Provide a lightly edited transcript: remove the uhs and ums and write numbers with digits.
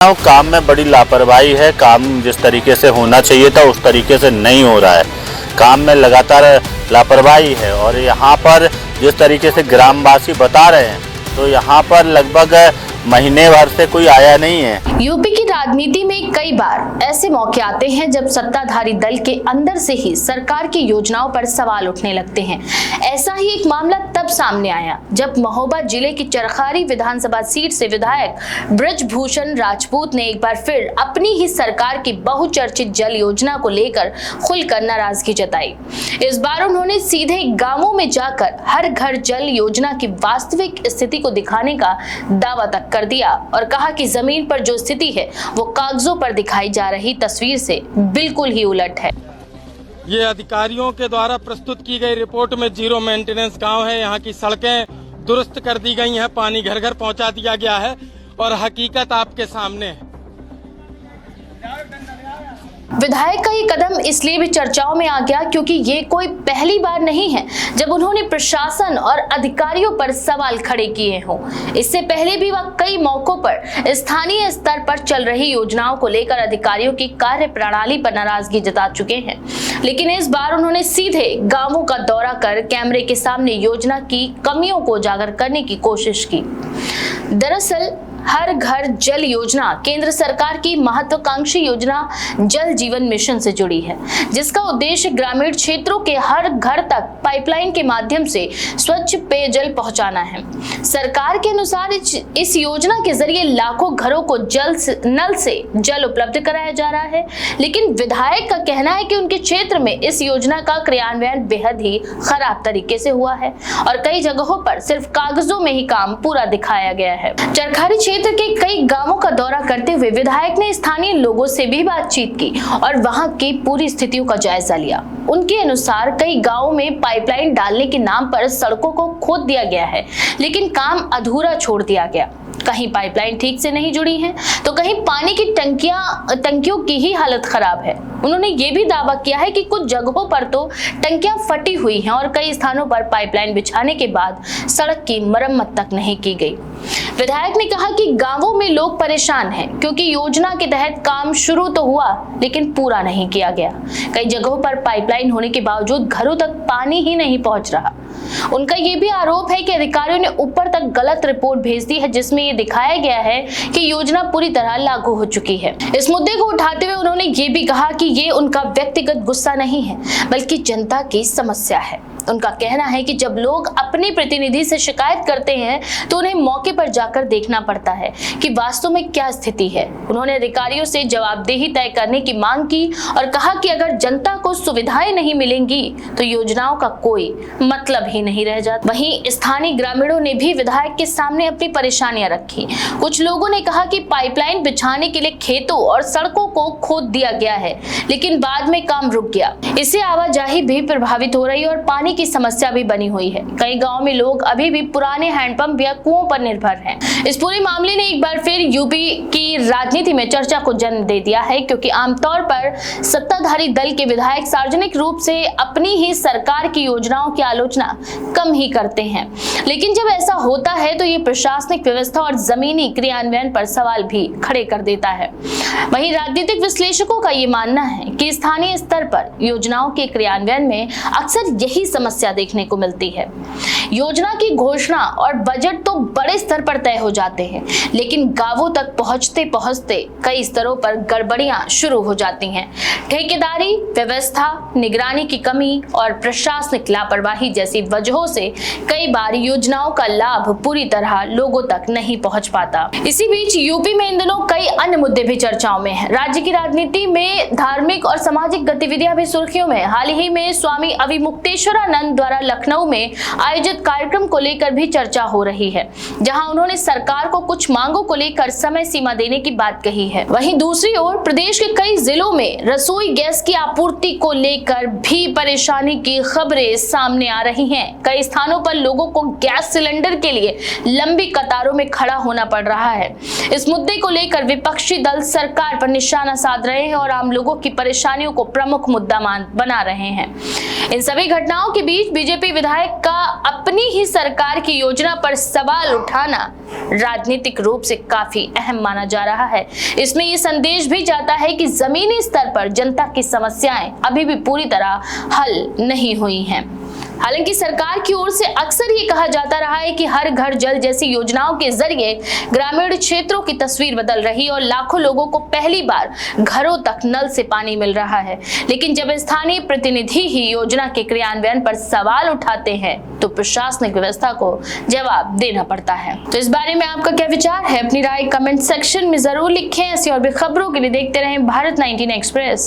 काम में बड़ी लापरवाही है। काम जिस तरीके से होना चाहिए था उस तरीके से नहीं हो रहा है। काम में लगातार लापरवाही है और यहाँ पर जिस तरीके से ग्रामवासी बता रहे हैं तो यहाँ पर लगभग महीने भर से कोई आया नहीं है। यूपी की राजनीति में कई बार ऐसे मौके आते हैं जब सत्ताधारी दल के अंदर से ही सरकार की योजनाओं पर सवाल उठने लगते हैं। ऐसा ही एक मामला तब सामने आया जब महोबा जिले की चरखारी विधानसभा सीट से विधायक ब्रजभूषण राजपूत ने एक बार फिर अपनी ही सरकार की बहुचर्चित जल योजना को लेकर खुलकर नाराजगी जताई। इस बार उन्होंने सीधे गांवों में जाकर हर घर जल योजना की वास्तविक स्थिति को दिखाने का दावा तक कर दिया और कहा कि जमीन पर जो स्थिति है वो कागजों पर दिखाई जा रही तस्वीर से बिल्कुल ही उलट है। ये अधिकारियों के द्वारा प्रस्तुत की गई रिपोर्ट में जीरो मेंटेनेंस गांव है। यहाँ की सड़कें दुरुस्त कर दी गई हैं, पानी घर घर पहुंचा दिया गया है और हकीकत आपके सामने है। विधायक का ये कदम इसलिए भी चर्चाओं में आ गया क्योंकि ये कोई पहली बार नहीं है जब उन्होंने प्रशासन और अधिकारियों पर सवाल खड़े किए हों। इससे पहले भी वह कई मौकों पर स्थानीय स्तर पर चल रही योजनाओं को लेकर अधिकारियों की कार्य प्रणाली पर नाराजगी जता चुके हैं, लेकिन इस बार उन्होंने सीधे गांवों का दौरा कर कैमरे के सामने योजना की कमियों को उजागर करने की कोशिश की। दरअसल हर घर जल योजना केंद्र सरकार की महत्वाकांक्षी योजना जल जीवन मिशन से जुड़ी है, जिसका उद्देश्य ग्रामीण क्षेत्रों के हर घर तक पाइपलाइन के माध्यम से स्वच्छ पेयजल पहुंचाना है। सरकार के अनुसार इस योजना के जरिए लाखों घरों को नल से जल उपलब्ध कराया जा रहा है, लेकिन विधायक का कहना है कि उनके क्षेत्र में इस योजना का क्रियान्वयन बेहद ही खराब तरीके से हुआ है और कई जगहों पर सिर्फ कागजों में ही काम पूरा दिखाया गया है। चरखारी क्षेत्र के कई गांवों का दौरा करते हुए विधायक ने स्थानीय लोगों से भी बातचीत की और वहां की पूरी स्थितियों का जायजा लिया। उनके अनुसार कई गांवों में पाइपलाइन डालने के नाम पर सड़कों को खोद दिया गया है, लेकिन काम अधूरा छोड़ दिया गया। कहीं पाइपलाइन ठीक से नहीं जुड़ी है तो कहीं पानी की टंकियों की ही हालत खराब है। उन्होंने ये भी दावा किया है कि कुछ जगहों पर तो टंकियां फटी हुई हैं और कई स्थानों पर पाइपलाइन बिछाने के बाद सड़क की मरम्मत तक नहीं की गई। विधायक ने कहा कि गांवों में लोग परेशान हैं क्योंकि योजना के तहत काम शुरू तो हुआ लेकिन पूरा नहीं किया गया। कई जगहों पर पाइपलाइन होने के बावजूद घरों तक पानी ही नहीं पहुंच रहा। उनका यह भी आरोप है कि अधिकारियों ने ऊपर तक गलत रिपोर्ट भेज दी है जिसमें ये दिखाया गया है कि योजना पूरी तरह लागू हो चुकी है। इस मुद्दे को उठाते हुए उन्होंने ये भी कहा कि ये उनका व्यक्तिगत गुस्सा नहीं है बल्कि जनता की समस्या है। उनका कहना है कि जब लोग अपने प्रतिनिधि से शिकायत करते हैं तो उन्हें मौके पर जाकर देखना पड़ता है कि वास्तव में क्या स्थिति है। उन्होंने अधिकारियों से जवाबदेही तय करने की मांग की और कहा कि अगर जनता को सुविधाएं नहीं मिलेंगी तो योजनाओं का कोई मतलब ही नहीं रह जाता। वहीं स्थानीय ग्रामीणों ने भी विधायक के सामने अपनी परेशानियां रखी। कुछ लोगों ने कहा कि पाइपलाइन बिछाने के लिए खेतों और सड़कों को खोद दिया गया है, लेकिन बाद में काम रुक गया। इससे आवाजाही भी प्रभावित हो रही और पानी की समस्या भी बनी हुई है। कई गांव में लोग अभी भी पुराने हैंडपंप या कुओं पर निर्भर हैं। इस पूरे मामले ने एक बार फिर यूपी की राजनीति में चर्चा को जन्म दे दिया है क्योंकि आमतौर पर सत्ताधारी दल के विधायक सार्वजनिक रूप से अपनी ही सरकार की योजनाओं की आलोचना कम ही करते हैं, लेकिन जब ऐसा होता है तो ये प्रशासनिक व्यवस्था और जमीनी क्रियान्वयन पर सवाल भी खड़े कर देता है। वहीं राजनीतिक विश्लेषकों का ये मानना है कि स्थानीय स्तर पर योजनाओं के क्रियान्वयन में अक्सर यही समस्या देखने को मिलती है। योजना की घोषणा और बजट तो बड़े स्तर पर तय हो जाते हैं, लेकिन गांवों तक पहुंचते पहुंचते कई स्तरों पर गड़बड़ियां शुरू हो जाती हैं। ठेकेदारी व्यवस्था, निगरानी की कमी और प्रशासनिक लापरवाही जैसी वजहों से कई बार योजनाओं का लाभ पूरी तरह लोगों तक नहीं पहुंच पाता। इसी बीच यूपी में इन दिनों कई अन्य मुद्दे भी चर्चाओं में हैं। राज्य की राजनीति में धार्मिक और सामाजिक गतिविधियां भी सुर्खियों में। हाल ही में स्वामी अविमुक्तेश्वरानंद द्वारा लखनऊ में आयोजित कार्यक्रम को लेकर भी चर्चा हो रही है, जहां उन्होंने सरकार को कुछ मांगों को लेकर समय सीमा देने की बात कही है। वहीं दूसरी ओर प्रदेश के कई जिलों में रसोई गैस की आपूर्ति को लेकर भी परेशानी की खबरें सामने आ रही हैं। कई स्थानों पर लोगों को गैस सिलेंडर के लिए लंबी कतारों में खड़ा होना पड़ रहा है। इस मुद्दे को लेकर विपक्षी दल सरकार पर निशाना साध रहे हैं और आम लोगों की परेशानियों को प्रमुख मुद्दा बना रहे हैं। इन सभी घटनाओं के के बीच बीजेपी विधायक का अपनी ही सरकार की योजना पर सवाल उठाना राजनीतिक रूप से काफी अहम माना जा रहा है। इसमें यह संदेश भी जाता है कि जमीनी स्तर पर जनता की समस्याएं अभी भी पूरी तरह हल नहीं हुई हैं। हालांकि सरकार की ओर से अक्सर ये कहा जाता रहा है कि हर घर जल जैसी योजनाओं के जरिए ग्रामीण क्षेत्रों की तस्वीर बदल रही और लाखों लोगों को पहली बार घरों तक नल से पानी मिल रहा है। लेकिन जब स्थानीय प्रतिनिधि ही योजना के क्रियान्वयन पर सवाल उठाते हैं तो प्रशासनिक व्यवस्था को जवाब देना पड़ता है। तो इस बारे में आपका क्या विचार है? अपनी राय कमेंट सेक्शन में जरूर लिखें। ऐसी और भी खबरों के लिए देखते रहें भारत 19 एक्सप्रेस।